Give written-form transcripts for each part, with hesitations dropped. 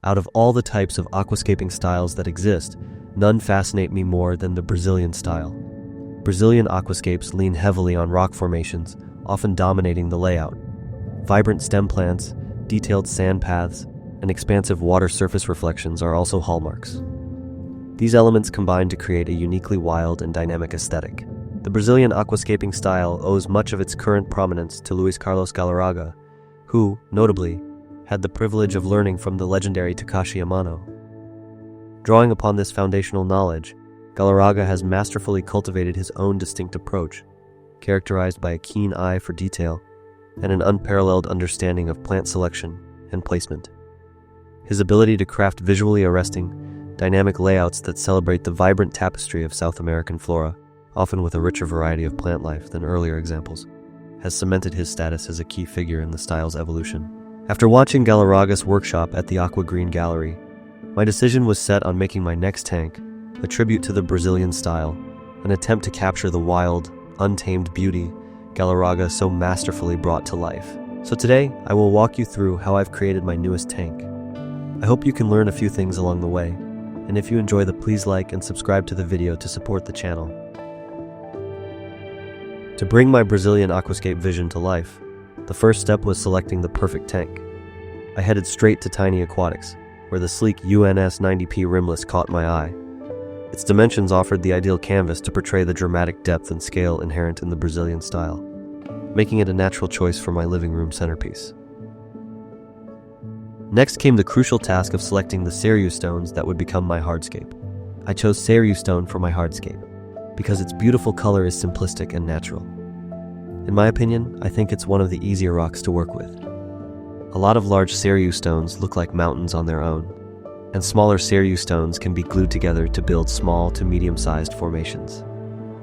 Out of all the types of aquascaping styles that exist, none fascinate me more than the Brazilian style. Brazilian aquascapes lean heavily on rock formations, often dominating the layout. Vibrant stem plants, detailed sand paths, and expansive water surface reflections are also hallmarks. These elements combine to create a uniquely wild and dynamic aesthetic. The Brazilian aquascaping style owes much of its current prominence to Luis Carlos Galarraga, who, notably, had the privilege of learning from the legendary Takashi Amano. Drawing upon this foundational knowledge, Galarraga has masterfully cultivated his own distinct approach, characterized by a keen eye for detail and an unparalleled understanding of plant selection and placement. His ability to craft visually arresting, dynamic layouts that celebrate the vibrant tapestry of South American flora, often with a richer variety of plant life than earlier examples, has cemented his status as a key figure in the style's evolution. After watching Galarraga's workshop at the Aqua Green Gallery, my decision was set on making my next tank a tribute to the Brazilian style, an attempt to capture the wild, untamed beauty Galarraga so masterfully brought to life. So today, I will walk you through how I've created my newest tank. I hope you can learn a few things along the way, and if you enjoy please like and subscribe to the video to support the channel. To bring my Brazilian aquascape vision to life, the first step was selecting the perfect tank. I headed straight to Tiny Aquatics, where the sleek UNS 90p rimless caught my eye. Its dimensions offered the ideal canvas to portray the dramatic depth and scale inherent in the Brazilian style, making it a natural choice for my living room centerpiece. Next came the crucial task of selecting the ceru stones that would become my hardscape. I chose ceru stone for my hardscape because its beautiful color is simplistic and natural. In my opinion, I think it's one of the easier rocks to work with. A lot of large ceru stones look like mountains on their own, and smaller ceru stones can be glued together to build small to medium-sized formations.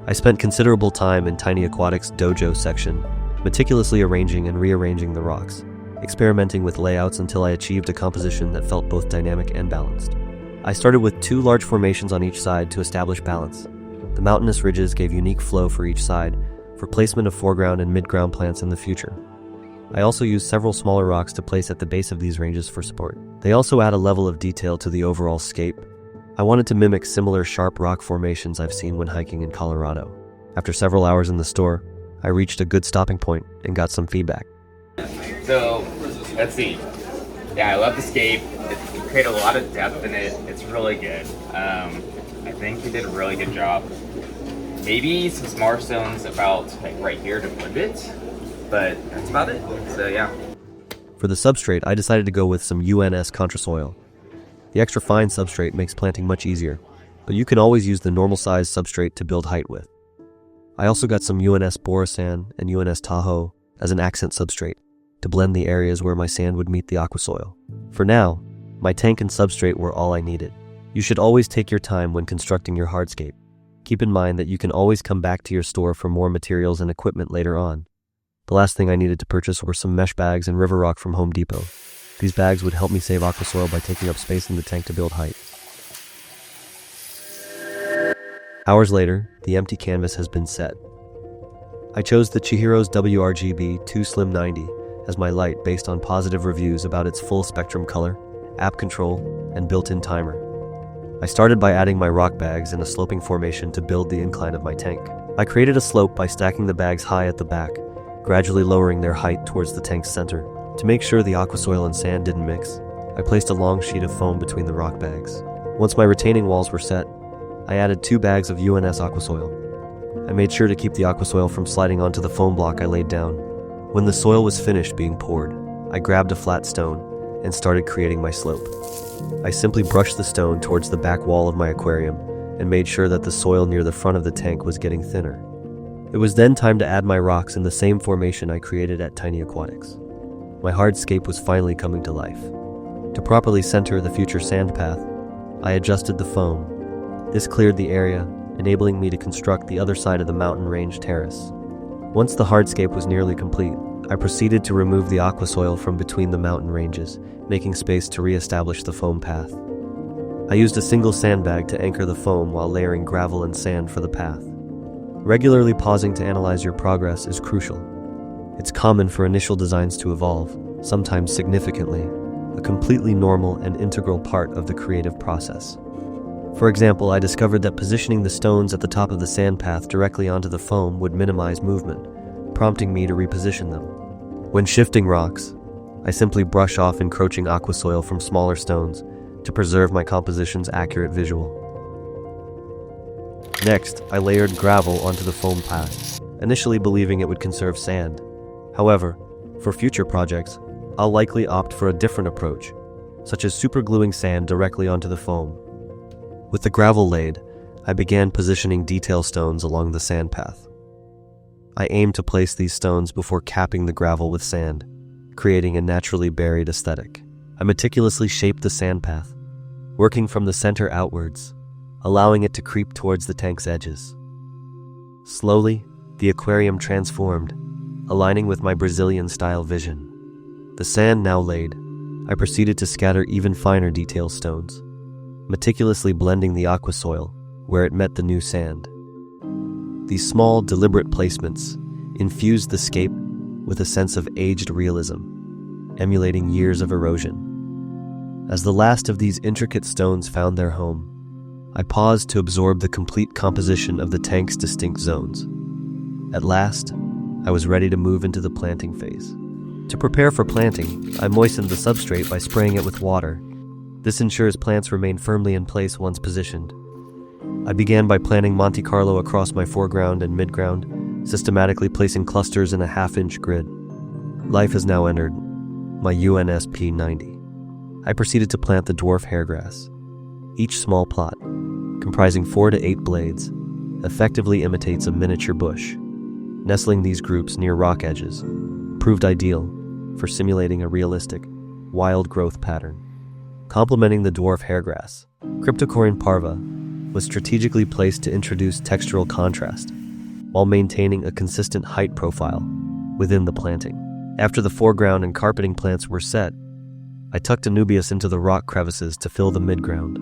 I spent considerable time in Tiny Aquatics' dojo section, meticulously arranging and rearranging the rocks, experimenting with layouts until I achieved a composition that felt both dynamic and balanced. I started with 2 large formations on each side to establish balance. The mountainous ridges gave unique flow for each side, for placement of foreground and midground plants in the future. I also used several smaller rocks to place at the base of these ranges for support. They also add a level of detail to the overall scape. I wanted to mimic similar sharp rock formations I've seen when hiking in Colorado. After several hours in the store, I reached a good stopping point and got some feedback. So, let's see. Yeah, I love the scape. You create a lot of depth in it. It's really good. I think you did a really good job. Maybe some smaller stones about right here to blend it, but that's about it. So yeah. For the substrate, I decided to go with some UNS contra soil. The extra fine substrate makes planting much easier, but you can always use the normal size substrate to build height with. I also got some UNS borosan and UNS tahoe as an accent substrate to blend the areas where my sand would meet the aquasoil. For now, my tank and substrate were all I needed. You should always take your time when constructing your hardscape. Keep in mind that you can always come back to your store for more materials and equipment later on. The last thing I needed to purchase were some mesh bags and river rock from Home Depot. These bags would help me save aquasoil by taking up space in the tank to build height. Hours later, the empty canvas has been set. I chose the Chihiro's WRGB 2 Slim 90 as my light based on positive reviews about its full spectrum color, app control, and built-in timer. I started by adding my rock bags in a sloping formation to build the incline of my tank. I created a slope by stacking the bags high at the back, gradually lowering their height towards the tank's center. To make sure the aquasoil and sand didn't mix, I placed a long sheet of foam between the rock bags. Once my retaining walls were set, I added 2 bags of UNS aquasoil. I made sure to keep the aquasoil from sliding onto the foam block I laid down. When the soil was finished being poured, I grabbed a flat stone and started creating my slope. I simply brushed the stone towards the back wall of my aquarium and made sure that the soil near the front of the tank was getting thinner. It was then time to add my rocks in the same formation I created at Tiny Aquatics. My hardscape was finally coming to life. To properly center the future sand path, I adjusted the foam. This cleared the area, enabling me to construct the other side of the mountain range terrace. Once the hardscape was nearly complete, I proceeded to remove the aquasoil from between the mountain ranges, making space to re-establish the foam path. I used a single sandbag to anchor the foam while layering gravel and sand for the path. Regularly pausing to analyze your progress is crucial. It's common for initial designs to evolve, sometimes significantly, a completely normal and integral part of the creative process. For example, I discovered that positioning the stones at the top of the sand path directly onto the foam would minimize movement, prompting me to reposition them. When shifting rocks, I simply brush off encroaching aquasoil from smaller stones to preserve my composition's accurate visual. Next, I layered gravel onto the foam path, initially believing it would conserve sand. However, for future projects, I'll likely opt for a different approach, such as supergluing sand directly onto the foam. With the gravel laid, I began positioning detail stones along the sand path. I aimed to place these stones before capping the gravel with sand, creating a naturally buried aesthetic. I meticulously shaped the sand path, working from the center outwards, allowing it to creep towards the tank's edges. Slowly, the aquarium transformed, aligning with my Brazilian-style vision. The sand now laid, I proceeded to scatter even finer detail stones, meticulously blending the aquasoil where it met the new sand. These small, deliberate placements infused the scape with a sense of aged realism, emulating years of erosion. As the last of these intricate stones found their home, I paused to absorb the complete composition of the tank's distinct zones. At last, I was ready to move into the planting phase. To prepare for planting, I moistened the substrate by spraying it with water. This ensures plants remain firmly in place once positioned. I began by planting Monte Carlo across my foreground and midground, systematically placing clusters in a half-inch grid. Life has now entered my UNS P90. I proceeded to plant the dwarf hairgrass. Each small plot, comprising 4 to 8 blades, effectively imitates a miniature bush. Nestling these groups near rock edges proved ideal for simulating a realistic, wild growth pattern. Complementing the dwarf hairgrass, Cryptocoryne parva was strategically placed to introduce textural contrast while maintaining a consistent height profile within the planting. After the foreground and carpeting plants were set, I tucked Anubias into the rock crevices to fill the midground.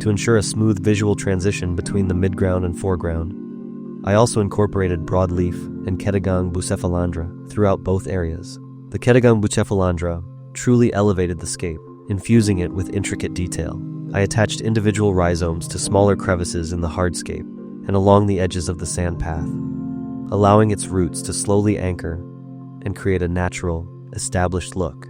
To ensure a smooth visual transition between the midground and foreground, I also incorporated broadleaf and Ketagang bucephalandra throughout both areas. The Ketagang bucephalandra truly elevated the scape, infusing it with intricate detail. I attached individual rhizomes to smaller crevices in the hardscape and along the edges of the sand path, allowing its roots to slowly anchor and create a natural, established look.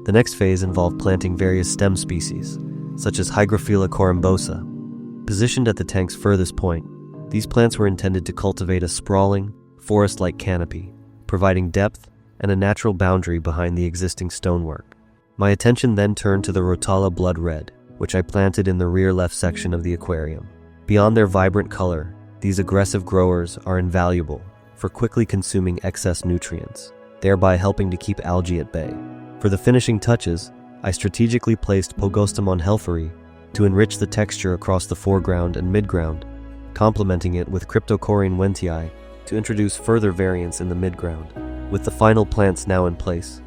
The next phase involved planting various stem species, such as Hygrophila corymbosa. Positioned at the tank's furthest point, these plants were intended to cultivate a sprawling, forest-like canopy, providing depth and a natural boundary behind the existing stonework. My attention then turned to the Rotala blood red, which I planted in the rear left section of the aquarium. Beyond their vibrant color, these aggressive growers are invaluable for quickly consuming excess nutrients, thereby helping to keep algae at bay. For the finishing touches, I strategically placed Pogostemon helferi to enrich the texture across the foreground and midground, complementing it with Cryptocoryne wentii to introduce further variance in the midground. With the final plants now in place,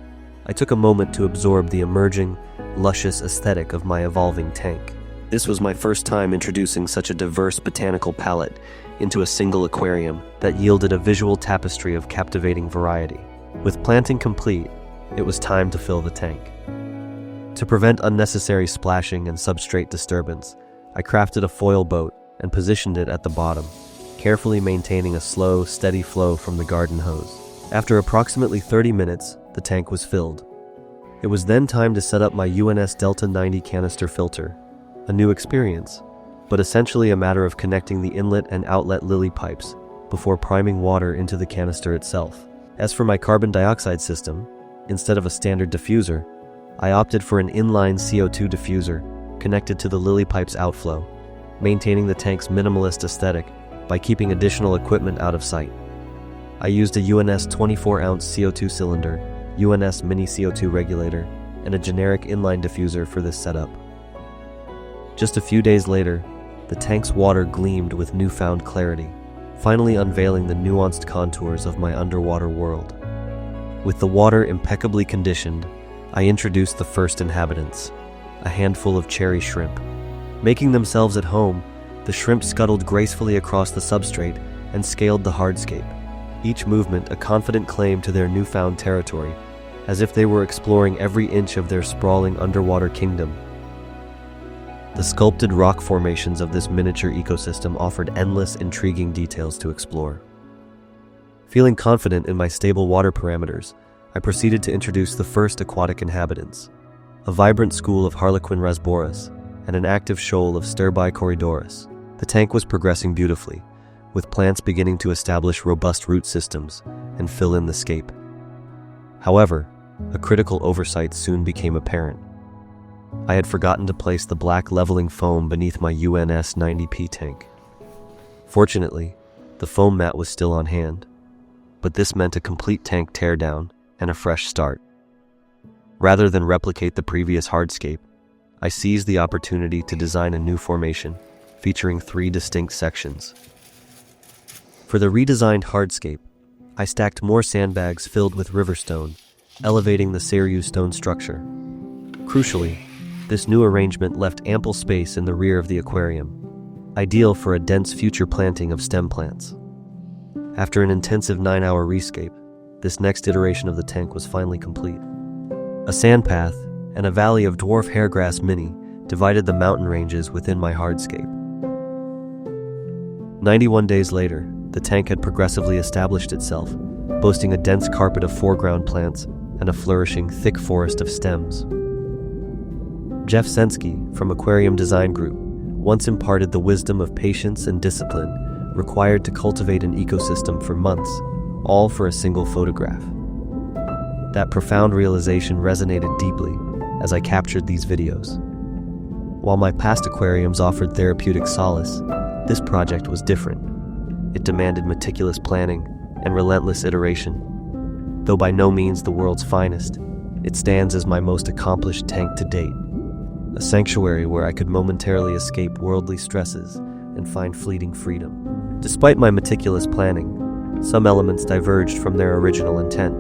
I took a moment to absorb the emerging, luscious aesthetic of my evolving tank. This was my first time introducing such a diverse botanical palette into a single aquarium that yielded a visual tapestry of captivating variety. With planting complete, it was time to fill the tank. To prevent unnecessary splashing and substrate disturbance, I crafted a foil boat and positioned it at the bottom, carefully maintaining a slow, steady flow from the garden hose. After approximately 30 minutes, the tank was filled. It was then time to set up my UNS Delta 90 canister filter, a new experience, but essentially a matter of connecting the inlet and outlet lily pipes before priming water into the canister itself. As for my carbon dioxide system, instead of a standard diffuser, I opted for an inline CO2 diffuser connected to the lily pipe's outflow, maintaining the tank's minimalist aesthetic by keeping additional equipment out of sight. I used a UNS 24-ounce CO2 cylinder, UNS mini CO2 regulator, and a generic inline diffuser for this setup. Just a few days later, the tank's water gleamed with newfound clarity, finally unveiling the nuanced contours of my underwater world. With the water impeccably conditioned, I introduced the first inhabitants, a handful of cherry shrimp. Making themselves at home, the shrimp scuttled gracefully across the substrate and scaled the hardscape, each movement a confident claim to their newfound territory, as if they were exploring every inch of their sprawling underwater kingdom. The sculpted rock formations of this miniature ecosystem offered endless, intriguing details to explore. Feeling confident in my stable water parameters, I proceeded to introduce the first aquatic inhabitants, a vibrant school of Harlequin rasboris and an active shoal of Sterbai corridoris. The tank was progressing beautifully, with plants beginning to establish robust root systems and fill in the scape. However, a critical oversight soon became apparent. I had forgotten to place the black leveling foam beneath my UNS 90p tank. Fortunately, the foam mat was still on hand, but this meant a complete tank teardown and a fresh start. Rather than replicate the previous hardscape, I seized the opportunity to design a new formation, featuring 3 distinct sections. For the redesigned hardscape, I stacked more sandbags filled with riverstone, elevating the Seru stone structure. Crucially, this new arrangement left ample space in the rear of the aquarium, ideal for a dense future planting of stem plants. After an intensive 9-hour rescape, this next iteration of the tank was finally complete. A sandpath and a valley of dwarf hairgrass mini divided the mountain ranges within my hardscape. 91 days later, the tank had progressively established itself, boasting a dense carpet of foreground plants and a flourishing thick forest of stems. Jeff Sensky from Aquarium Design Group once imparted the wisdom of patience and discipline required to cultivate an ecosystem for months, all for a single photograph. That profound realization resonated deeply as I captured these videos. While my past aquariums offered therapeutic solace, this project was different. It demanded meticulous planning and relentless iteration. Though by no means the world's finest, it stands as my most accomplished tank to date, a sanctuary where I could momentarily escape worldly stresses and find fleeting freedom. Despite my meticulous planning, some elements diverged from their original intent.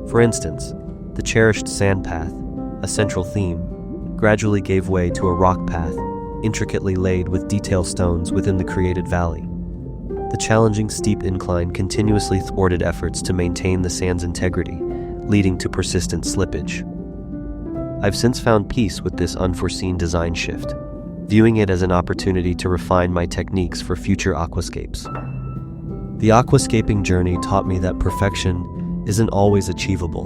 For instance, the cherished sand path, a central theme, gradually gave way to a rock path, intricately laid with detail stones within the created valley. The challenging steep incline continuously thwarted efforts to maintain the sand's integrity, leading to persistent slippage. I've since found peace with this unforeseen design shift, viewing it as an opportunity to refine my techniques for future aquascapes. The aquascaping journey taught me that perfection isn't always achievable,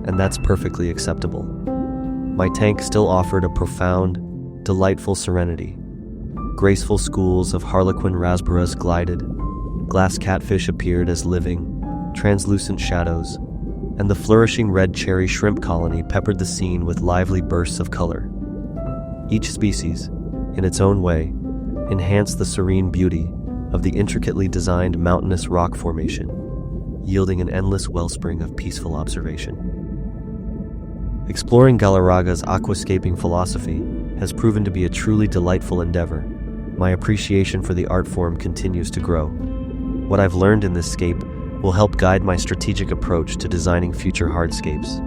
and that's perfectly acceptable. My tank still offered a profound, delightful serenity. Graceful schools of Harlequin rasboris glided, glass catfish appeared as living, translucent shadows, and the flourishing red cherry shrimp colony peppered the scene with lively bursts of color. Each species, in its own way, enhanced the serene beauty of the intricately designed mountainous rock formation, yielding an endless wellspring of peaceful observation. Exploring Galarraga's aquascaping philosophy has proven to be a truly delightful endeavor. My appreciation for the art form continues to grow. What I've learned in this scape will help guide my strategic approach to designing future hardscapes,